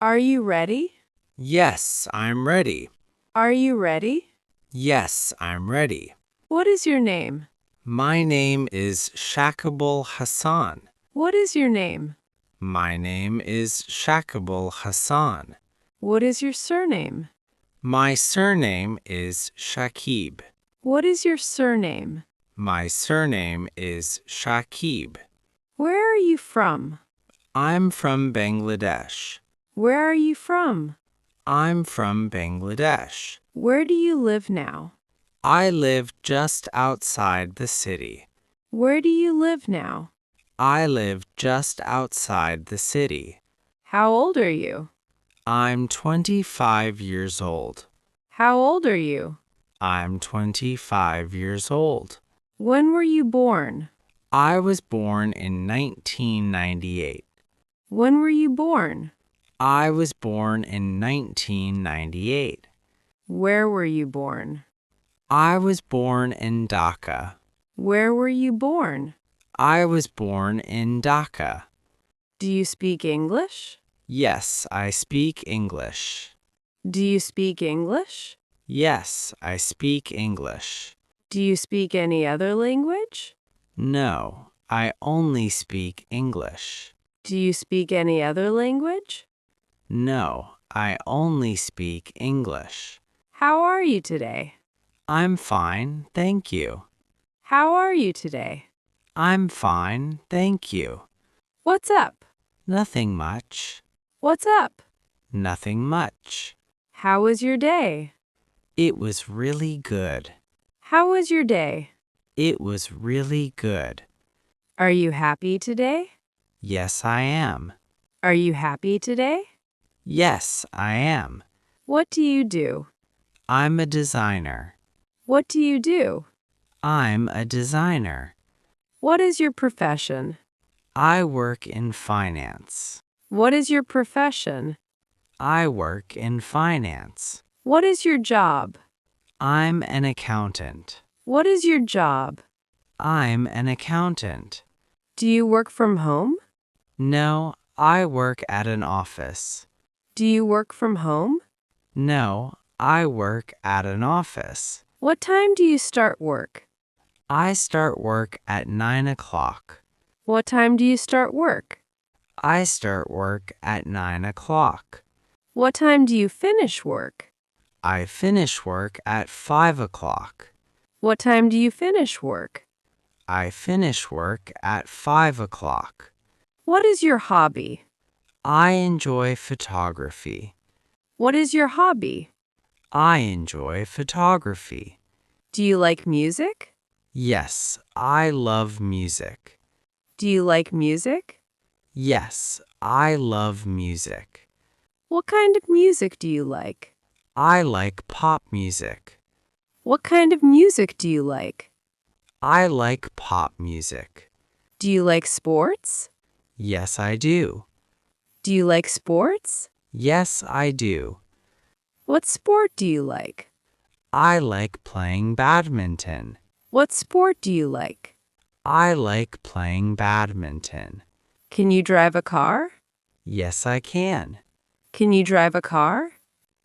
Are you ready? Yes, I'm ready. Are you ready? Yes, I'm ready. What is your name? My name is Shakibul Hassan. What is your name? My name is Shakibul Hassan. What is your surname? My surname is Shakib. What is your surname? My surname is Shakib. Where are you from? I'm from Bangladesh. Where are you from? I'm from Bangladesh. Where do you live now? I live just outside the city. Where do you live now? I live just outside the city. How old are you? I'm 25 years old. How old are you? I'm 25 years old. When were you born? I was born in 1998. When were you born? I was born in 1998. Where were you born? I was born in Dhaka. Where were you born? I was born in Dhaka. Do you speak English? Yes, I speak English. Do you speak English? Yes, I speak English. Do you speak any other language? No, I only speak English. Do you speak any other language? No, I only speak English. How are you today? I'm fine, thank you. How are you today? I'm fine, thank you. What's up? Nothing much. What's up? Nothing much. How was your day? It was really good. How was your day? It was really good. Are you happy today? Yes, I am. Are you happy today? Yes, I am. What do you do? I'm a designer. What do you do? I'm a designer. What is your profession? I work in finance. What is your profession? I work in finance. What is your job? I'm an accountant. What is your job? I'm an accountant. Do you work from home? No, I work at an office. Do you work from home? No, I work at an office. What time do you start work? I start work at 9 o'clock. What time do you start work? I start work at 9 o'clock. What time do you finish work? I finish work at 5 o'clock. What time do you finish work? I finish work at 5 o'clock. What is your hobby? I enjoy photography. What is your hobby? I enjoy photography. Do you like music? Yes, I love music. Do you like music? Yes, I love music. What kind of music do you like? I like pop music. What kind of music do you like? I like pop music. Do you like sports? Yes, I do. Do you like sports? Yes, I do. What sport do you like? I like playing badminton. What sport do you like? I like playing badminton. Can you drive a car? Yes, I can. Can you drive a car?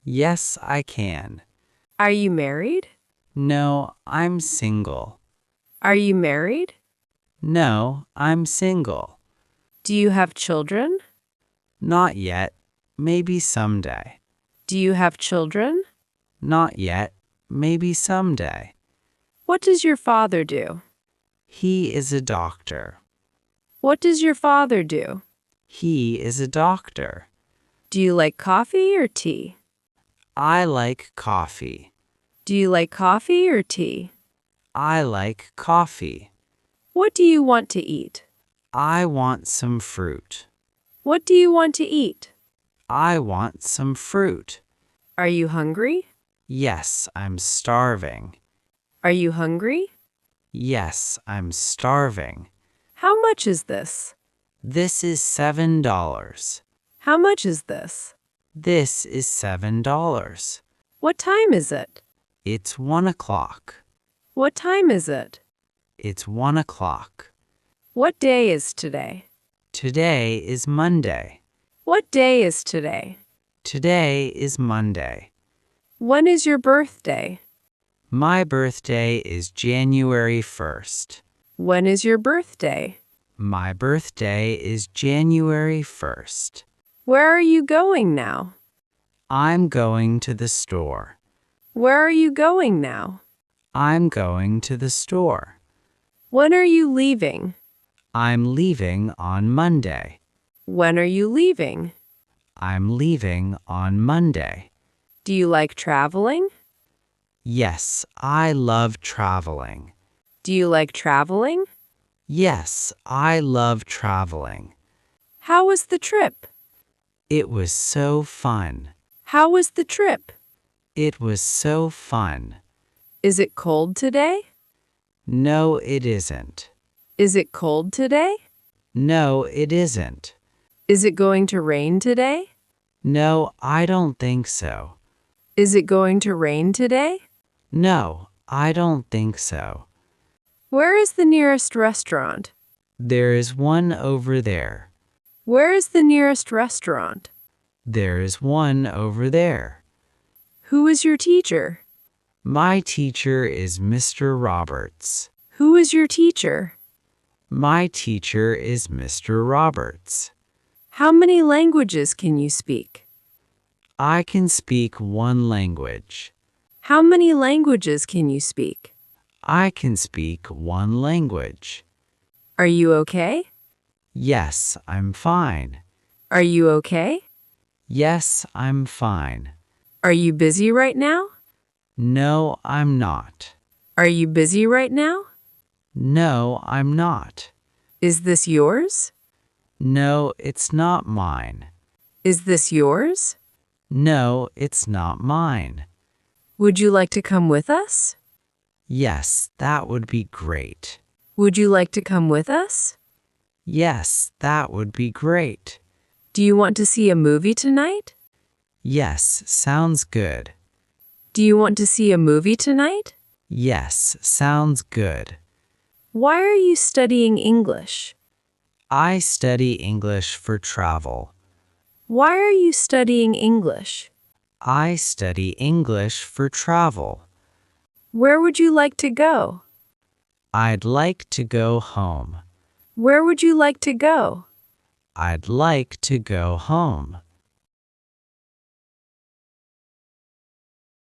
Yes, I can. Are you married? No, I'm single. Are you married? No, I'm single. Do you have children? Not yet. Maybe someday. Do you have children? Not yet. Maybe someday. What does your father do? He is a doctor. What does your father do? He is a doctor. Do you like coffee or tea? I like coffee. Do you like coffee or tea? I like coffee. What do you want to eat? I want some fruit. What do you want to eat? I want some fruit. Are you hungry? Yes, I'm starving. Are you hungry? Yes, I'm starving. How much is this? This is $7. How much is this? This is $7. What time is it? It's 1 o'clock. What time is it? It's 1 o'clock. What day is today? Today is Monday. What day is today? Today is Monday. When is your birthday? My birthday is January 1st. When is your birthday? My birthday is January 1st. Where are you going now? I'm going to the store. Where are you going now? I'm going to the store. When are you leaving? I'm leaving on Monday. When are you leaving? I'm leaving on Monday. Do you like traveling? Yes, I love traveling. Do you like traveling? Yes, I love traveling. How was the trip? It was so fun. How was the trip? It was so fun. Is it cold today? No, it isn't. Is it cold today? No, it isn't. Is it going to rain today? No, I don't think so. Is it going to rain today? No, I don't think so. Where is the nearest restaurant? There is one over there. Where is the nearest restaurant? There is one over there. Who is your teacher? My teacher is Mr. Roberts. Who is your teacher? My teacher is Mr. Roberts. How many languages can you speak? I can speak one language. How many languages can you speak? I can speak one language. Are you okay? Yes, I'm fine. Are you okay? Yes, I'm fine. Are you busy right now? No, I'm not. Are you busy right now? No, I'm not. Is this yours? No, it's not mine. Is this yours? No, it's not mine. Would you like to come with us? Yes, that would be great. Would you like to come with us? Yes, that would be great. Do you want to see a movie tonight? Yes, sounds good. Do you want to see a movie tonight? Yes, sounds good. Why are you studying English? I study English for travel. Why are you studying English? I study English for travel. Where would you like to go? I'd like to go home. Where would you like to go? I'd like to go home.